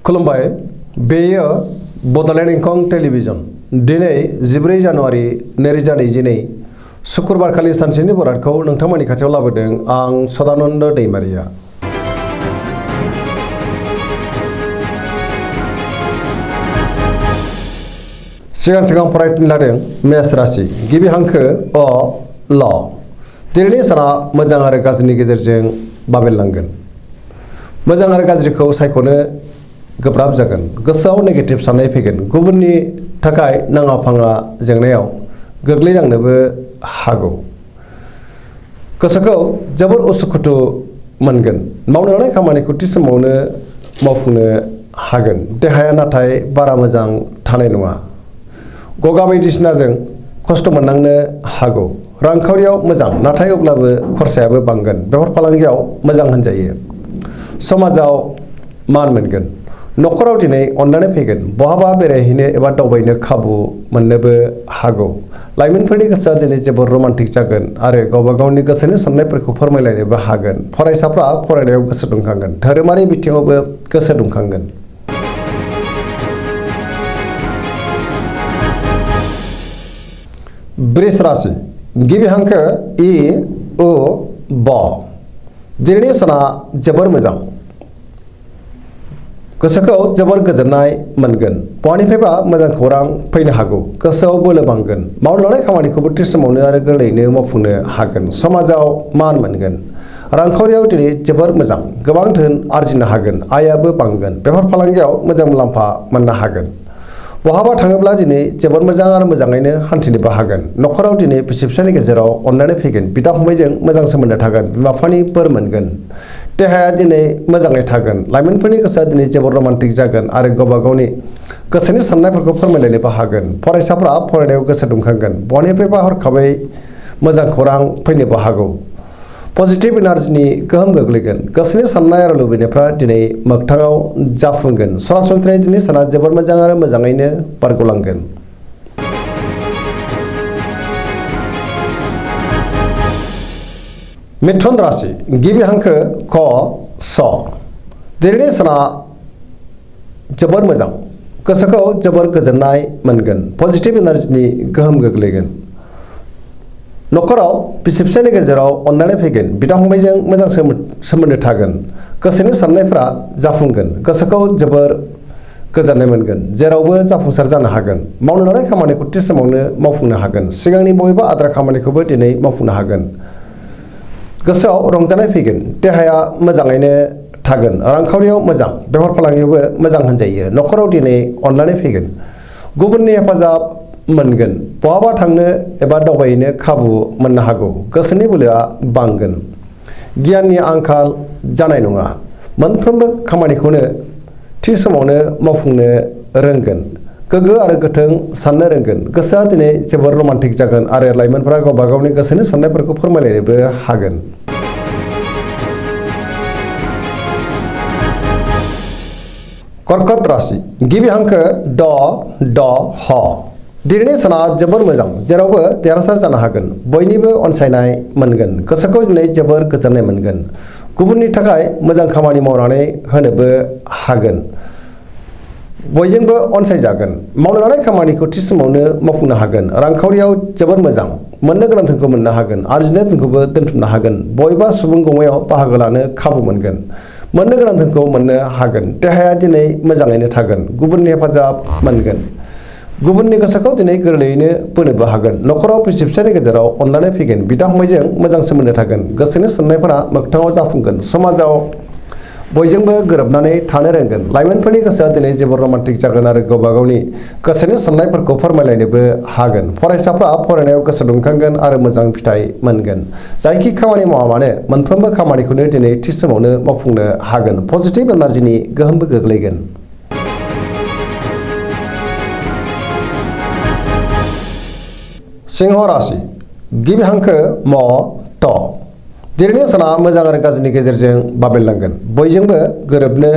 खुलुमबाय बेयो बड'लेण्ड इंखं टेलिभिजन दिनै 14 जानुवारि 2022 शुक्रबारखालि सानसेनि बरादखौ नोंथांमोननि खाथियाव लाबोदों आं सदानन्द दैमारिया। सिगां फरायनो लादों मेष राशि गिबि हांखो अ ल दिनैनि साना मोजां आरो गाज्रिनि गेजेरजों बाबेनलांगोन। मोजां आरो गाज्रिखौ सायख'नो गोब्राब जागोन। गोसोआव नेगेटिभ साननाय फैगोन। गुबुननि थाखाय नाङा फाङा जेंनायाव गोग्लैनांनोबो हागौ। गोसोखौ जोबोर उसुखुथु मोनगोन। मावनो लानाय खामानिखौ थि समावनो मावफुंनो हागोन। देहाया नाथाय बारा मोजां थानाय नङा। गगा बायदिसिनाजों खस्थ' मोननांनो हागौ। रांखावरियाव मोजां नाथाय अब्लाबो खरसायाबो बांगोन। बेफार फालांगियाव मोजां होनजायो। समाजाव मान मोनगोन। न'खराव दिनै अननानै फैगोन। बहाबा बेरायहैनो एबा दावबायनो खाबु मोननोबो हागौ। लाइमोनफोरनि गोसोआ दिनै जोबोर रमान्टिक जागोन आरो गावबा गावनि गोसोनि साननायफोरखौ फोरमायलायनोबो हागोन। फरायसाफ्रा फरायनायाव गोसो दुंखांगोन। धोरोमारि बिथिङावबो गोसो दुंखांगोन। वृष राशि गिबि हांखो इ उ ब दिनैनि साना जोबोर मोजां। गोसोखौ जोबोर गोजोननाय मोनगोन। बहानिफ्रायबा मोजां खौरां फैनो हागौ। गोसोआव बोलो बांगोन। मावनो लानाय खामानिखौबो थि समावनो आरो गोरलैयैनो मावफुंनो हागोन। समाजाव मान मोनगोन। रांखावरियाव दिनै जोबोर मोजां। गोबां धोन आरजिनो हागोन। आयाबो बांगोन। बेफार फालांगियाव मोजां मुलाम्फा मोननो हागोन। बहाबा थाङोब्ला दिनै जोबोर मोजां आरो मोजाङैनो हान्थिनोबो हागोन। न'खराव दिनै बिसि फिसायनि गेजेराव अननानै फैगोन। बिदा फंबायजों मोजां सोमोन्दो थागोन। बिमा बिफानि बोर मोनगोन। देहाया दिनै मोजाङै थागोन। लाइमोनफोरनि गोसोआ दिनै जोबोर रमान्टिक जागोन आरो गावबा गावनि गोसोनि साननायफोरखौ फोरमायलायनोबो हागोन। फरायसाफ्रा फरायनायाव गोसो दुंखांगोन। बहानिफ्रायबा हरखाबै मोजां खौरां फैनोबो हागौ। पजिटिभ एनार्जिनि गोहोम गोग्लैगोन। गोसोनि साननाय आरो लुबैनायफ्रा दिनै मोगथाङाव जाफुंगोन। सरासनस्रायै दिनै साना जोबोर मोजां आरो मोजाङैनो बारग'लांगोन। मिथुन राशि गिबि हांखो क स दिनैनि साना जोबोर मोजां। गोसोखौ जोबोर गोजोननाय मोनगोन। पजिटिभ एनार्जिनि गोहोम गोग्लैगोन। न'खराव बिसि फिसायनि गेजेराव अननानै फैगोन। बिदा फंबायजों मोजां सोमोन्दो थागोन। गोसोनि साननायफ्रा जाफुंगोन। गोसोखौ जोबोर गोजोननाय मोनगोन। जेरावबो जाफुंसार जानो हागोन। मावनो लानाय खामानिखौ थि समावनो मावफुंनो हागोन। सिगांनि बबेबा आद्रा खामानिखौबो दिनै मावफुंनो हागोन। गोसोआव रंजानाय फैगोन। देहाया मोजाङैनो थागोन। रांखावरियाव मोजां। बेफार फालांगियावबो मोजां होनजायो। न'खराव दिनै अननानै फैगोन। गुबुननि हेफाजाब मोनगोन। बहाबा थांनो एबा दावबायहैनो खाबु मोननो हागौ। गोसोनि बोलोआ बांगोन। गियाननि आंखाल जानाय नङा। मोनफ्रोमबो खामानिखौनो थि समावनो मावफुंनो रोंगोन। गोग्गो आरो गोथों साननो रोंगोन। गोसोआ दिनै जोबोर रमान्टिक जागोन आरो लाइमोनफोरा गावबा गावनि गोसोनि साननायफोरखौ फोरमायलायनोबो हागोन। कर्कट राशि गिबि हांखो ड ड ह दिनैनि साना जोबोर मोजां। जेरावबो देरहासार जानो हागोन। बयनिबो अनसायनाय मोनगोन। गोसोखौ दिनै जोबोर गोजोननाय मोनगोन। गुबुननि थाखाय मोजां खामानि मावनानै होनोबो हागोन। बयजोंबो अनसायजागोन। मावनो लानाय खामानिखौ थि समावनो मावफुंनो हागोन। रांखावरियाव जोबोर मोजां। मोननो गोनां धोनखौ मोननो हागोन। आरजिनाय धोनखौबो दोनथुमनो हागोन। बबेबा सुबुं गौमायाव बाहागो लानो खाबु मोनगोन। मोननो गोनां धोनखौ मोननो हागोन। देहाया दिनै मोजाङैनो थागोन। गुबुननि हेफाजाब मोनगोन। गुबुननि गोसोखौ दिनै गोरलैयैनो बोनोबो हागोन। न'खराव बिसि फिसायनि गेजेराव अननानै फैगोन। बिदा फंबायजों मोजां सोमोन्दो थागोन। गोसोनि साननायफोरा मोगथाङाव जाफुंगोन। समाजाव बयजोंबो गोरोबनानै थानो रोंगोन। लाइमोनफोरनि गोसोआ दिनै जोबोर रमान्टिक जागोन आरो गावबा गावनि गोसोनि साननायफोरखौ फोरमायलायनोबो हागोन। फरायसाफ्रा फरायनायाव गोसो दुंखांगोन आरो मोजां फिथाइ मोनगोन। जायखि खामानि मावा मानो मोनफ्रोमबो खामानिखौनो दिनै थि समावनो मावफुंनो हागोन। पजिटिभ एनार्जिनि गोहोमबो गोग्लैगोन। सिंह राशि गिबि हांखो म ट दिनैनि साना मोजां आरो गाज्रिनि गेजेरजों बाबेनलांगोन। बयजोंबो गोरोबनो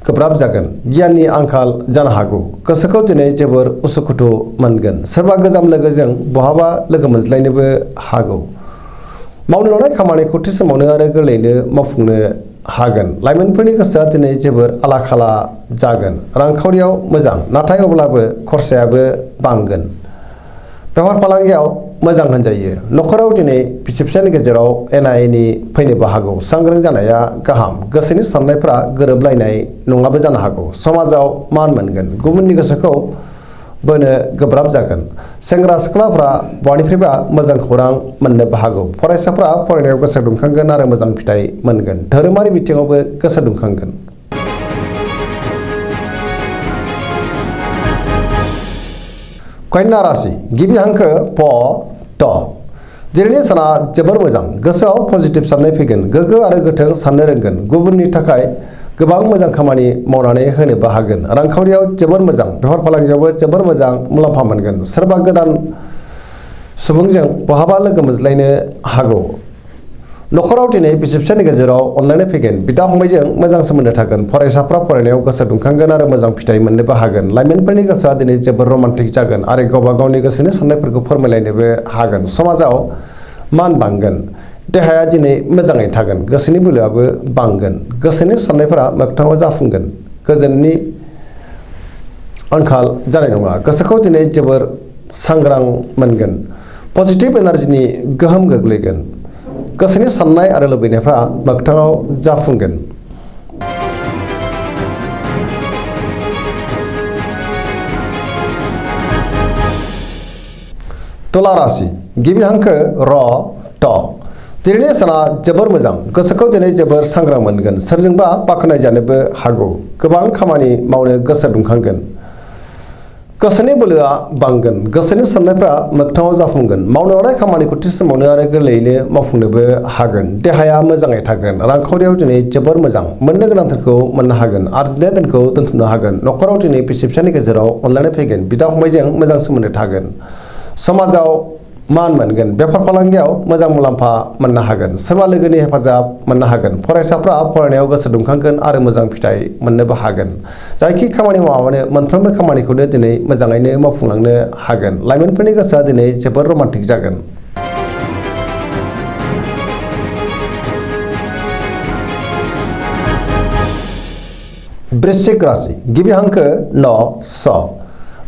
गोब्राब जागोन। गियाननि आंखाल जानो हागौ। गोसोखौ दिनै जोबोर उसुखुथु मोनगोन। सोरबा गोजाम लोगोजों बहाबा लोगो मोनज्लायनोबो हागौ। मावनो लानाय खामानिखौ थि समावनो आरो गोरलैयैनो मावफुंनो हागोन। लाइमोनफोरनि गोसोआ दिनै जोबोर आला खाला जागोन। रांखावरियाव मोजां, नाथाय अब्लाबो खरसायाबो बांगोन। बेफार फालांगियाव मोजां होनजायो। न'खराव दिनै बिसि फिसायनि गेजेराव एना एनि फैनोबो हागौ। सांग्रां जानाया गाहाम। गोसोनि साननायफ्रा गोरोबलायनाय नङाबो जानो हागौ। समाजाव मान मोनगोन। गुबुननि गोसोखौ बोनो गोब्राब जागोन। सेंग्रा सिख्लाफ्रा बयनिफ्रायबो मोजां खौरां मोननोबो हागौ। फरायसाफ्रा फरायनायाव गोसो दुंखांगोन आरो मोजां फिथाइ मोनगोन। धोरोमारि बिथिङावबो गोसो दुंखांगोन। कन्या राशि गिबि हांखो प ट। दिनैनि साना जोबोर मोजां। गोसोआव पजिटिभ साननाय फैगोन। गोगो आरो गोथों साननो रोंगोन। गुबुननि थाखाय गोबां मोजां खामानि मावनानै होनोबो हागोन। रांखावरियाव जोबोर मोजां। बेफार फालांगियावबो जोबोर मोजां मुलाम्फा मोनगोन। सोरबा गोदान सुबुंजों बहाबा लोगो मोनज्लायनो हागौ। न'खराव दिनै बिसि फिसायनि गेजेराव अनलायनाय फैगोन। बिदा फंबायजों मोजां सोमोन्दो थागोन। फरायसाफ्रा फरायनायाव गोसो दुंखांगोन आरो मोजां फिथाइ मोननोबो हागोन। लाइमोनफोरनि गोसोआ दिनै जोबोर रमान्टिक जागोन आरो गावबा गावनि गोसोनि साननायफोरखौ फोरमायलायनोबो हागोन। समाजाव मान बांगोन। देहाया दिनै मोजाङै थागोन। गोसोनि बोलोआबो बांगोन। गोसोनि साननायफोरा मोगथाङाव जाफुंगोन। गोजोननि आंखाल जानाय नङा। गोसोखौ दिनै जोबोर सांग्रां मोनगोन। पजिटिभ एनार्जिनि गोहोम गोग्लैगोन। गोसोनि साननाय आरो लुबैनायफ्रा मोगथाङाव जाफुंगोन। तुला राशि गिबि हांखो र ट। दिनैनि साना जोबोर मोजां। गोसोखौ दिनै जोबोर सांग्रां मोनगोन। सोरजोंबा बाख्नाय जानोबो हागौ। गोबां खामानि मावनो गोसो दुंखांगोन। गोसोनि बोलोआ बांगोन। गोसोनि साननायफ्रा मोगथाङाव जाफुंगोन। मावनो लानाय खामानिखौ थि समावनो आरो गोरलैयैनो मावफुंनोबो हागोन। देहाया मोजाङै थागोन। रांखावरियाव दिनै जोबोर मोजां। मोननो गोनांफोरखौ मोननो हागोन। आरजिनाय धोनखौ दोनथुमनो हागोन। न'खराव दिनै बिसि फिसायनि गेजेराव अनलायनाय फैगोन। बिदा फंबायजों मोजां सोमोन्दो थागोन। समाजाव मान मोनगोन। बेफार फालांगियाव मोजां मुलाम्फा मोननो हागोन। सोरबा लोगोनि हेफाजाब मोननो हागोन। फरायसाफ्रा फरायनायाव गोसो दुंखांगोन आरो मोजां फिथाइ मोननोबो हागोन। जायखि खामानि मावा मानो मोनफ्रोमबो खामानिखौनो दिनै मोजाङैनो मावफुंलांनो हागोन। लाइमोनफोरनि गोसोआ दिनै जोबोर रमान्टिक जागोन। वृश्चिक राशि गिबि हांखो न स।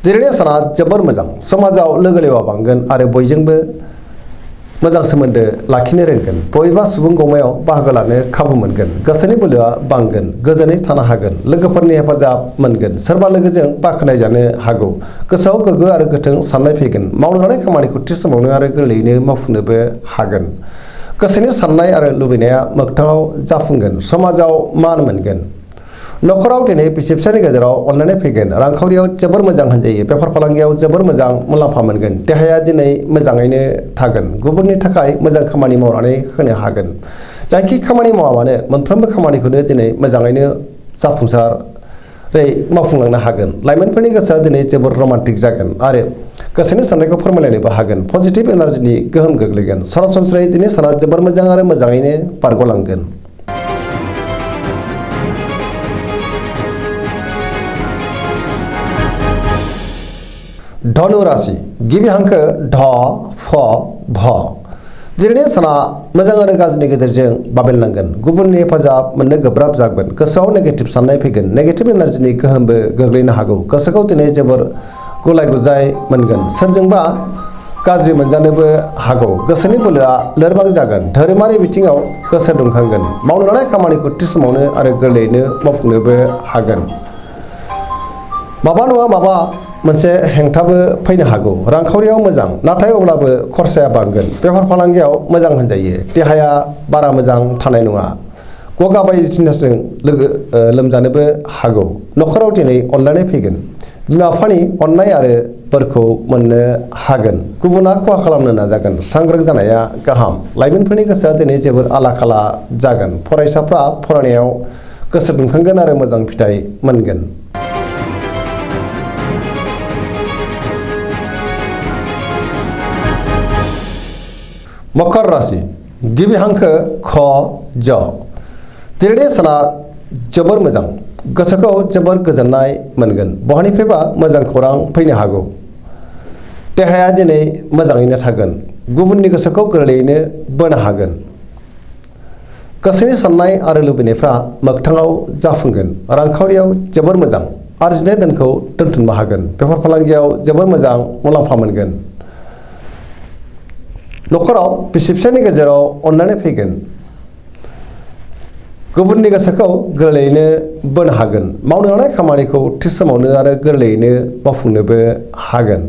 दिनैनि साना जोबोर मोजां। समाजाव लोगो लेवा बांगोन आरो बयजोंबो मोजां सोमोन्दो लाखिनो रोंगोन। बबेबा सुबुं गौमायाव बाहागो लानो खाबु मोनगोन। गोसोनि बोलोआ बांगोन। गोजोनै थानो हागोन। लोगोफोरनि हेफाजाब मोनगोन। सोरबा लोगोजों बाख्नाय जानो हागौ। गोसोआव गोगो आरो गोथों साननाय फैगोन। मावनो लानाय खामानिखौ थि समावनो आरो गोरलैयैनो मावफुंनोबो हागोन। गोसोनि साननाय आरो लुबैनाया मोगथाङाव जाफुंगोन। समाजाव मान मोनगोन। न'खराव दिनै बिसि फिसायनि गेजेराव अनलायनाय फैगोन। रांखावरियाव जोबोर मोजां होनजायो। बेफार फालांगियाव जोबोर मोजां मुलाम्फा मोनगोन। देहाया दिनै मोजाङैनो थागोन। गुबुननि थाखाय मोजां खामानि मावनानै होनो हागोन। जायखि खामानि मावा मानो मोनफ्रोमबो खामानिखौनो दिनै मोजाङैनो जाफुंसारै मावफुंलांनो हागोन। लाइमोनफोरनि गोसोआ दिनै जोबोर रमान्टिक जागोन आरो गोसोनि साननायखौ फोरमायलायनोबो हागोन। पजिटिभ एनार्जिनि गोहोम गोग्लैगोन। सरासनस्रायै दिनै साना जोबोर मोजां आरो मोजाङैनो बारग'लांगोन। धनु राशि गिबि हांखो ढ फ भ। दिनैनि साना मोजां आरो गाज्रिनि गेजेरजों बाबेनलांगोन। गुबुननि हेफाजाब मोननो गोब्राब जागोन। गोसोआव नेगेटिभ साननाय फैगोन। नेगेटिभ एनार्जिनि गोहोमबो गोग्लैनो हागौ। गोसोखौ दिनै जोबोर गुलाय गुजाय मोनगोन। सोरजोंबा गाज्रि मोनजानोबो हागौ। गोसोनि बोलोआ लोरबां जागोन। धोरोमारि बिथिङाव गोसो दुंखांगोन। मावनो लानाय खामानिखौ थि समावनो आरो गोरलैयैनो मावफुंनोबो हागोन। माबा नङा माबा मोनसे हेंथाबो फैनो हागौ। रांखावरियाव मोजां, नाथाय अब्लाबो खरसाया बांगोन। बेफार फालांगियाव मोजां होनजायो। देहाया बारा मोजां थानाय नङा। गगा बायदिसिनाजों लोमजानोबो हागौ। न'खराव दिनै अनलायनाय फैगोन। बिमा बिफानि अननाय आरो बोरखौ मोननो हागोन। गुबुना खहा खालामनो नाजागोन। सांग्रां जानाया गाहाम। लाइमोनफोरनि गोसोआ दिनै जोबोर आला खाला जागोन। फरायसाफ्रा फरायनायाव गोसो दुंखांगोन आरो मोजां फिथाइ मोनगोन। मकर राशि गिबि हांखो ख ज। दिनैनि साना जोबोर मोजां। गोसोखौ जोबोर गोजोननाय मोनगोन। बहानिफ्रायबा मोजां खौरां फैनो हागौ। देहाया दिनै मोजाङैनो थागोन। गुबुननि गोसोखौ गोरलैयैनो बोनो हागोन। गोसोनि साननाय आरो लुबैनायफ्रा मोगथाङाव जाफुंगोन। रांखावरियाव जोबोर मोजां, आरजिनाय धोनखौ दोनथुमनो हागोन। बेफार फालांगियाव जोबोर मोजां मुलाम्फा मोनगोन। न'खराव बिसि फिसायनि गेजेराव अनलायनाय फैगोन। गुबुननि गोसोखौ गोरलैयैनो बोनो हागोन। मावनो लानाय खामानिखौ थि समावनो आरो गोरलैयैनो मावफुंनोबो हागोन।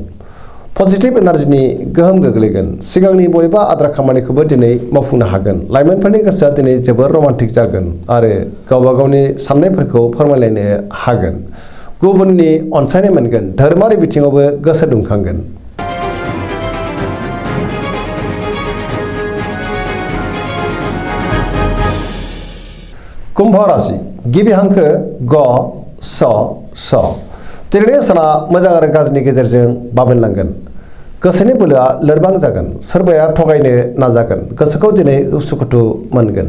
पजिटिभ एनार्जिनि गोहोम गोग्लैगोन। सिगांनि बबेबा आद्रा खामानिखौबो दिनै मावफुंनो हागोन। लाइमोनफोरनि गोसोआ दिनै जोबोर रमान्टिक जागोन आरो गावबा गावनि साननायफोरखौ फोरमायलायनो हागोन। गुबुननि अनसायनाय मोनगोन। धोरोमारि बिथिङावबो गोसो दुंखांगोन। कुम्भ राशि गिबि हांखो ग स स दिनैनि साना मोजां आरो गाज्रिनि गेजेरजों बाबेनलांगोन। गोसोनि बोलोआ लोरबां जागोन। सोरबाया थगायनो नाजागोन। गोसोखौ दिनै उसुखुथु मोनगोन।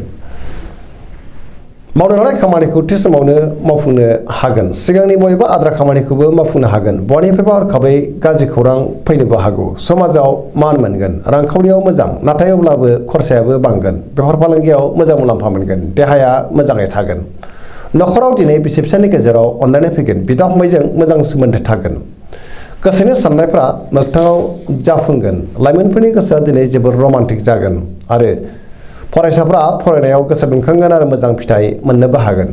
मावनो लानाय खामानिखौ थि समावनो मावफुंनो हागोन। सिगांनि बबेबा आद्रा खामानिखौबो मावफुंनो हागोन। बहानिफ्रायबा हरखाबै गाज्रि खौरां फैनोबो हागौ। समाजाव मान मोनगोन। रांखावरियाव मोजां, नाथाय अब्लाबो खरसायाबो बांगोन। बेफार फालांगियाव मोजां मुलाम्फा मोनगोन। देहाया मोजाङै थागोन। न'खराव दिनै बिसि फिसायनि गेजेराव अनलायनाय फैगोन। बिदा फंबायजों मोजां सोमोन्दो थागोन। गोसोनि साननायफ्रा मोगथाङाव जाफुंगोन। लाइमोनफोरनि गोसोआ दिनै जोबोर रमान्टिक जागोन आरो फरायसाफ्रा फरायनायाव गोसो दुंखांगोन आरो मोजां फिथाइ मोननोबो हागोन।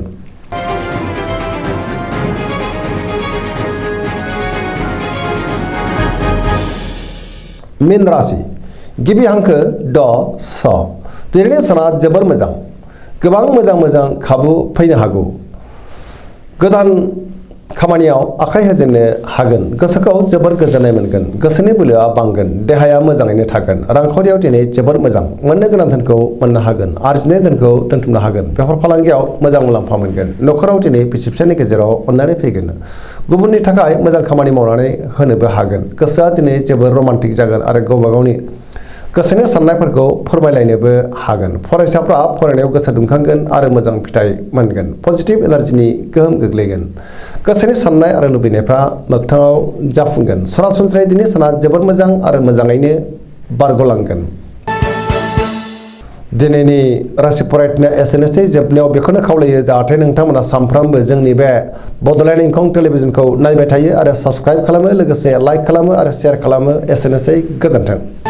मीन राशि गिबि हांखो ड स दिनैनि साना जोबोर मोजां। गोबां मोजां खाबु फैनो हागौ। गोदान खामानियाव आखाइ होजेननो हागोन। गोसोखौ जोबोर गोजोननाय मोनगोन। गोसोनि बोलोआ बांगोन। देहाया मोजाङैनो थागोन। रांखावरियाव दिनै जोबोर मोजां। मोननो गोनां धोनखौ मोननो हागोन। आरजिनाय धोनखौ दोनथुमनो हागोन। बेफार फालांगियाव मोजां मुलाम्फा मोनगोन। न'खराव दिनै बिसि फिसायनि गेजेराव अनलायनाय फैगोन। गुबुननि थाखाय मोजां खामानि मावनानै होनोबो हागोन। गोसोआ दिनै जोबोर रमान्टिक जागोन आरो गावबा गावनि गोसोनि साननायफोरखौ फोरमायलायनोबो हागोन। फरायसाफ्रा फरायनायाव गोसो दुंखांगोन आरो मोजां फिथाइ मोनगोन। पजिटिभ एनार्जिनि गोहोम गोग्लैगोन। गोसोनि साननाय आरो लुबैनायफ्रा मोगथाङाव जाफुंगोन। सरासनस्रायै दिनै साना जोबोर मोजां आरो मोजाङैनो बारग'लांगोन। दिनैनि राशि फरायनाया एसेनोसै। जोबनायाव बेखौनो खावलायो जाहाथे नोंथांमोना सानफ्रामबो जोंनि बे बड'लेण्ड इंखं टेलिभिजनखौ नायबाय थायो आरो साबस्क्राइब खालामो, लोगोसे लाइक खालामो आरो शेयार खालामो। एसेनोसै, गोजोन्थों।